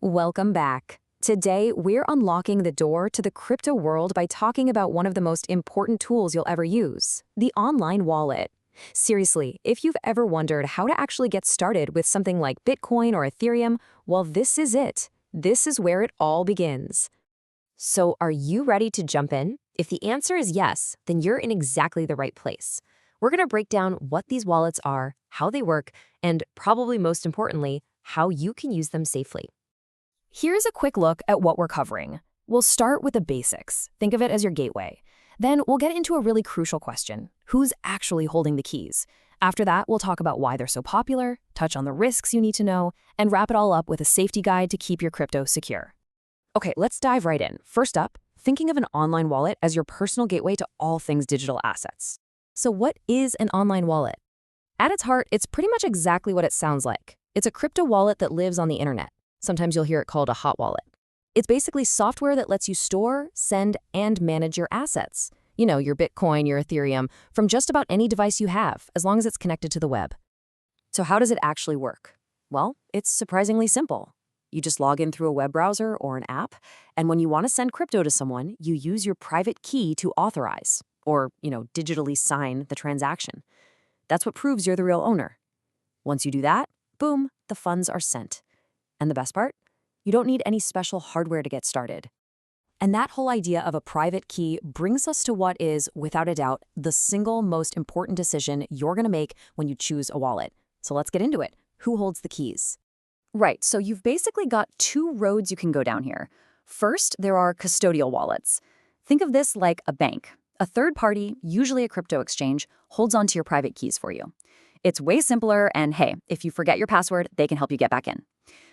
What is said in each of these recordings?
Welcome back. Today, we're unlocking the door to the crypto world by talking about one of the most important tools you'll ever use, the online wallet. Seriously, if you've ever wondered how to actually get started with something like Bitcoin or Ethereum, well, this is it. This is where it all begins. So, are you ready to jump in? If the answer is yes, then you're in exactly the right place. We're going to break down what these wallets are, how they work, and probably most importantly, how you can use them safely. Here's a quick look at what we're covering. We'll start with the basics. Think of it as your gateway. Then we'll get into a really crucial question. Who's actually holding the keys? After that, we'll talk about why they're so popular, touch on the risks you need to know, and wrap it all up with a safety guide to keep your crypto secure. Okay, let's dive right in. First up, thinking of an online wallet as your personal gateway to all things digital assets. So what is an online wallet? At its heart, it's pretty much exactly what it sounds like. It's a crypto wallet that lives on the internet. Sometimes you'll hear it called a hot wallet. It's basically software that lets you store, send, and manage your assets. You know, your Bitcoin, your Ethereum, from just about any device you have, as long as it's connected to the web. So how does it actually work? Well, it's surprisingly simple. You just log in through a web browser or an app, and when you want to send crypto to someone, you use your private key to authorize, or, digitally sign the transaction. That's what proves you're the real owner. Once you do that, boom, the funds are sent. And the best part? You don't need any special hardware to get started. And that whole idea of a private key brings us to what is, without a doubt, the single most important decision you're going to make when you choose a wallet. So let's get into it. Who holds the keys? Right, so you've basically got two roads you can go down here. First, there are custodial wallets. Think of this like a bank. A third party, usually a crypto exchange, holds onto your private keys for you. It's way simpler, and hey, if you forget your password, they can help you get back in.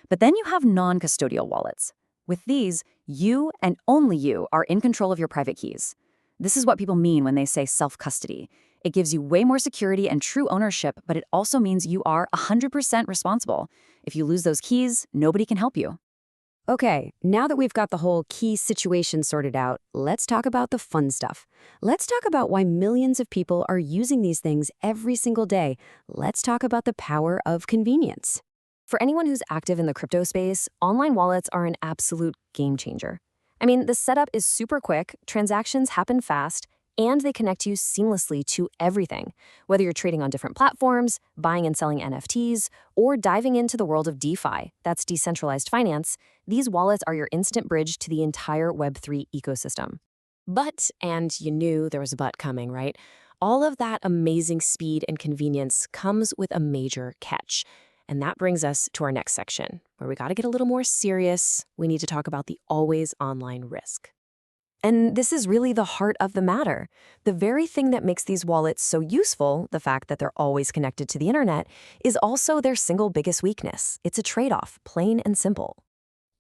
But then you have non-custodial wallets. With these, you and only you are in control of your private keys. This is what people mean when they say self-custody. It gives you way more security and true ownership, but it also means you are 100% responsible. If you lose those keys, nobody can help you. Okay, now that we've got the whole key situation sorted out, let's talk about the fun stuff. Let's talk about why millions of people are using these things every single day. Let's talk about the power of convenience. For anyone who's active in the crypto space, online wallets are an absolute game changer. I mean, the setup is super quick, transactions happen fast, and they connect you seamlessly to everything. Whether you're trading on different platforms, buying and selling NFTs, or diving into the world of DeFi, that's decentralized finance, these wallets are your instant bridge to the entire Web3 ecosystem. But, and you knew there was a but coming, right? All of that amazing speed and convenience comes with a major catch. And that brings us to our next section, where we got to get a little more serious. We need to talk about the always online risk. And this is really the heart of the matter. The very thing that makes these wallets so useful, the fact that they're always connected to the internet, is also their single biggest weakness. It's a trade-off, plain and simple.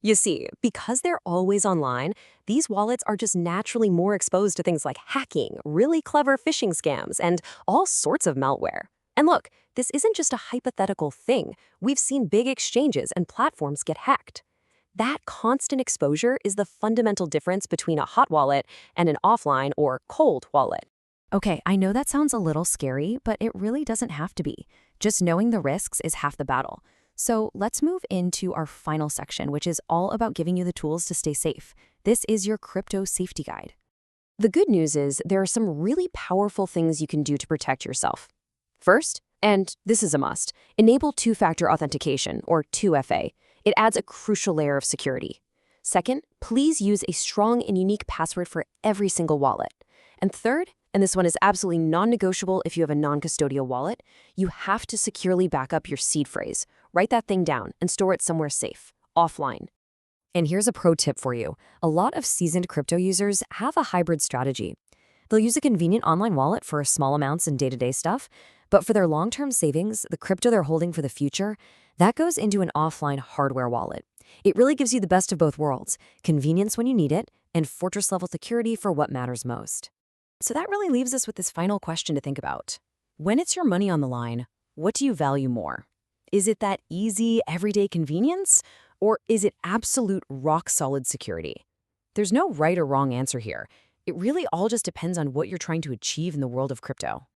You see, because they're always online, these wallets are just naturally more exposed to things like hacking, really clever phishing scams, and all sorts of malware. And look, this isn't just a hypothetical thing. We've seen big exchanges and platforms get hacked. That constant exposure is the fundamental difference between a hot wallet and an offline or cold wallet. Okay, I know that sounds a little scary, but it really doesn't have to be. Just knowing the risks is half the battle. So let's move into our final section, which is all about giving you the tools to stay safe. This is your crypto safety guide. The good news is there are some really powerful things you can do to protect yourself. First, and this is a must, enable two-factor authentication, or 2FA. It adds a crucial layer of security. Second, please use a strong and unique password for every single wallet. And third, and this one is absolutely non-negotiable if you have a non-custodial wallet, you have to securely back up your seed phrase. Write that thing down and store it somewhere safe, offline. And here's a pro tip for you. A lot of seasoned crypto users have a hybrid strategy. They'll use a convenient online wallet for small amounts and day-to-day stuff, but for their long-term savings, the crypto they're holding for the future, that goes into an offline hardware wallet. It really gives you the best of both worlds, convenience when you need it, and fortress-level security for what matters most. So that really leaves us with this final question to think about. When it's your money on the line, what do you value more? Is it that easy, everyday convenience, or is it absolute rock-solid security? There's no right or wrong answer here. It really all just depends on what you're trying to achieve in the world of crypto.